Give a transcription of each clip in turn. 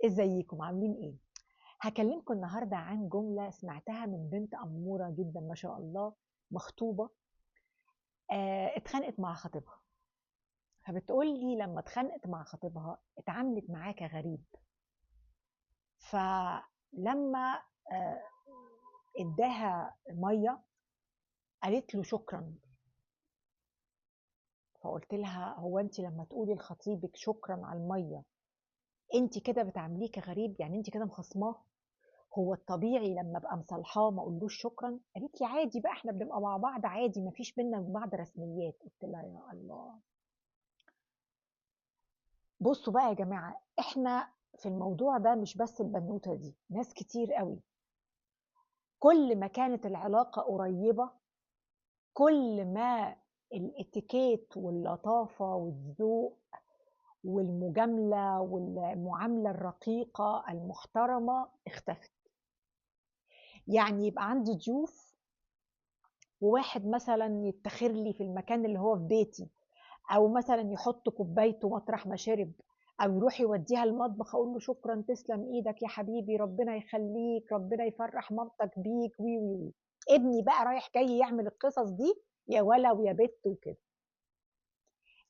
ازيكم عاملين ايه؟ هكلمكم النهارده عن جمله سمعتها من بنت اموره جدا ما شاء الله، مخطوبه. اتخانقت مع خطيبها، فبتقول لي لما اتخانقت مع خطيبها اتعاملت معاه كغريب. فلما آه اداها ميه قالت له شكرا. فقلت لها هو انت لما تقولي لخطيبك شكرا على الميه انت كده بتعامليه كغريب؟ يعني انت كده مخصماه؟ هو الطبيعي لما ابقى مصالحاه ما اقولوش شكرا؟ قالت لي عادي بقى، احنا بنبقى مع بعض عادي، ما فيش بينا وبين بعض رسميات. قلت لها يا الله. بصوا بقى يا جماعه، احنا في الموضوع ده مش بس البنوته دي، ناس كتير قوي. كل ما كانت العلاقه قريبه، كل ما الاتيكيت واللطافه والذوق والمجامله والمعامله الرقيقه المحترمه اختفت. يعني يبقى عندي ضيوف وواحد مثلا يتخر لي في المكان اللي هو في بيتي، او مثلا يحط كوبايته مطرح ما شرب، او يروح يوديها المطبخ اقول له شكرا تسلم ايدك يا حبيبي ربنا يخليك ربنا يفرح مامتك بيك وي وي وي. ابني بقى رايح جاي يعمل القصص دي يا ولا ويا بت وكده.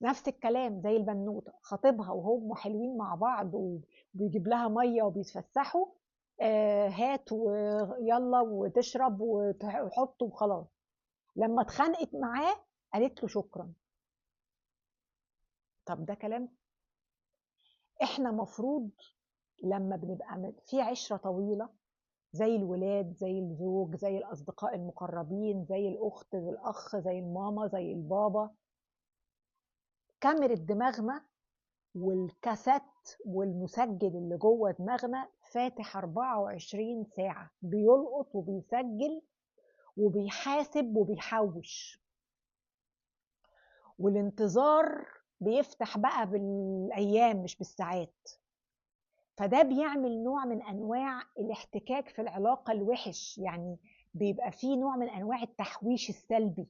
نفس الكلام زي البنوته، خطيبها وهم حلوين مع بعض وبيجيب لها ميه وبيتفسحوا، هات ويلا وتشرب وتحط وخلاص. لما اتخانقت معاه قالت له شكرا. طب ده كلام؟ احنا مفروض لما بنبقى في عشرة طويلة، زي الولاد زي الزوج زي الأصدقاء المقربين زي الأخت زي الأخ زي الماما زي البابا، كاميرا دماغنا والكاسات والمسجل اللي جوه دماغنا فاتح 24 ساعة بيلقط وبيسجل وبيحاسب وبيحوش، والانتظار بيفتح بقى بالأيام مش بالساعات. فده بيعمل نوع من انواع الاحتكاك في العلاقه الوحش، يعني بيبقى فيه نوع من انواع التحويش السلبي.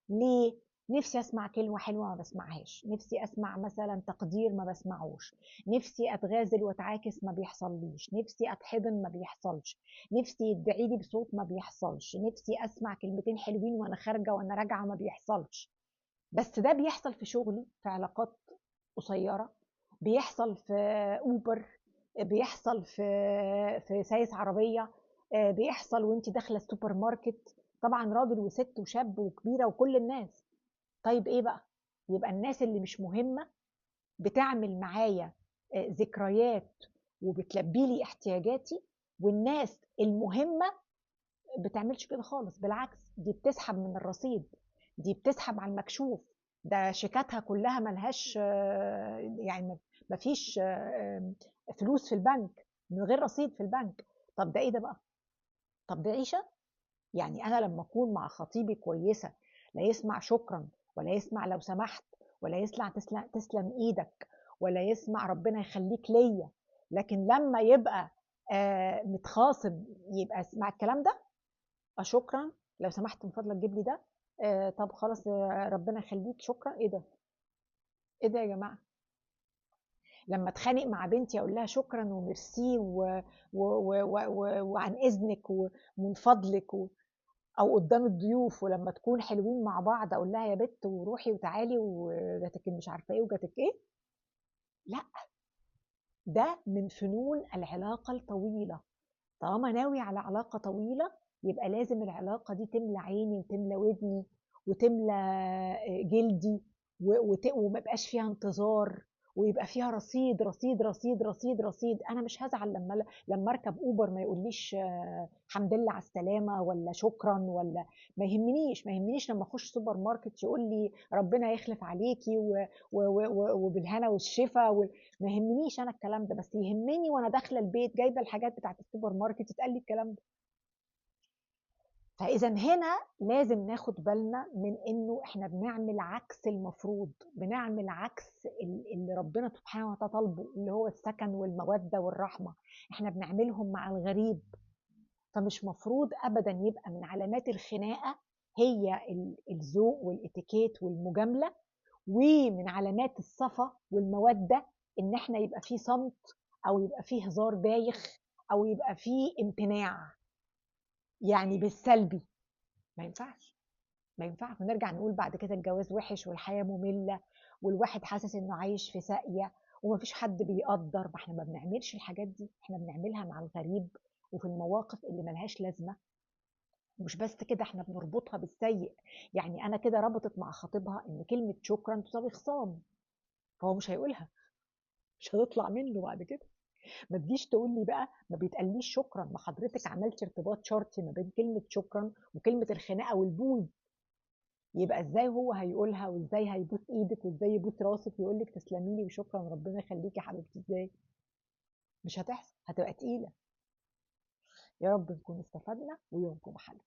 ليه؟ نفسي اسمع كلمه حلوه ما بسمعهاش، نفسي اسمع مثلا تقدير ما بسمعوش، نفسي اتغازل واتعاكس ما بيحصليش، نفسي اتحضن ما بيحصلش، نفسي يدعي لي بصوت ما بيحصلش، نفسي اسمع كلمتين حلوين وانا خارجه وانا راجعه ما بيحصلش. بس ده بيحصل في شغلي في علاقات قصيرة، بيحصل في أوبر، بيحصل في سايس عربية، بيحصل وانت داخلة السوبر ماركت، طبعا راجل وست وشاب وكبيرة وكل الناس. طيب ايه بقى؟ يبقى الناس اللي مش مهمة بتعمل معايا ذكريات وبتلبي لي احتياجاتي، والناس المهمة بتعملش كده خالص، بالعكس دي بتسحب من الرصيد، دي بتسحب على المكشوف. ده شيكاتها كلها ملهاش يعني مفيش فلوس في البنك، من غير رصيد في البنك. طب ده ايه ده بقى؟ طب ده عيشة؟ يعني انا لما اكون مع خطيبي كويسة، لا يسمع شكرا ولا يسمع لو سمحت ولا يسمع تسلم ايدك ولا يسمع ربنا يخليك ليا، لكن لما يبقى متخاصم يبقى اسمع الكلام ده، شكرا لو سمحت من فضلك جيب لي ده، طب خلاص ربنا يخليك شكرا. ايه ده؟ ايه ده يا جماعه؟ لما اتخانق مع بنتي اقول لها شكرا وميرسي وعن اذنك ومن فضلك او قدام الضيوف، ولما تكون حلوين مع بعض اقول لها يا بت وروحي وتعالي وجاتك مش عارفه ايه وجاتك ايه؟ لا، ده من فنون العلاقه الطويله. طالما ناوي على علاقة طويلة يبقى لازم العلاقة دي تملى عيني وتملى ودني وتملى جلدي، وما يبقاش فيها انتظار، ويبقى فيها رصيد رصيد رصيد رصيد رصيد. انا مش هزعل لما اركب اوبر ما يقوليش حمد لله على السلامه ولا شكرا، ولا ما يهمنيش لما اخش سوبر ماركت يقول لي ربنا يخلف عليكي وبالهنا والشفا ما يهمنيش انا الكلام ده، بس يهمني وانا داخله البيت جايبه الحاجات بتاعت السوبر ماركت يتقال لي الكلام ده. فاذا هنا لازم ناخد بالنا من انه احنا بنعمل عكس المفروض، بنعمل عكس اللي ربنا سبحانه وتعالى طالبه، اللي هو السكن والموده والرحمه، احنا بنعملهم مع الغريب. فمش مفروض ابدا يبقى من علامات الخناقه هي الذوق والاتيكيت والمجامله، ومن علامات الصفا والموده ان احنا يبقى في صمت او يبقى فيه هزار بايخ، او يبقى فيه امتناع يعني بالسلبي. ما ينفعش، ما ينفعش. ونرجع نقول بعد كده الجواز وحش والحياة مملة والواحد حاسس انه عايش في ساقية ومفيش حد بيقدر. ما احنا ما بنعملش الحاجات دي، احنا بنعملها مع الغريب وفي المواقف اللي ملهاش لازمة. مش بس كده، احنا بنربطها بالسيء. يعني انا كده ربطت مع خطيبها ان كلمة شكرا تساوي خصام، فهو مش هيقولها، مش هتطلع منه بعد كده. ما تجيش تقول لي بقى ما بيتقاليش شكرا، ما حضرتك عملتي ارتباط شرطي ما بين كلمة شكرا وكلمة الخناقة والبوز. يبقى ازاي هو هيقولها، وازاي هيبوس ايدك، وازاي يبوس راسك ويقول لك تسلمي لي وشكرا ربنا يخليكي يا حبيبتي؟ ازاي؟ مش هتحصل، هتبقى تقيلة. يا رب نكون استفدنا ويومكم حلو.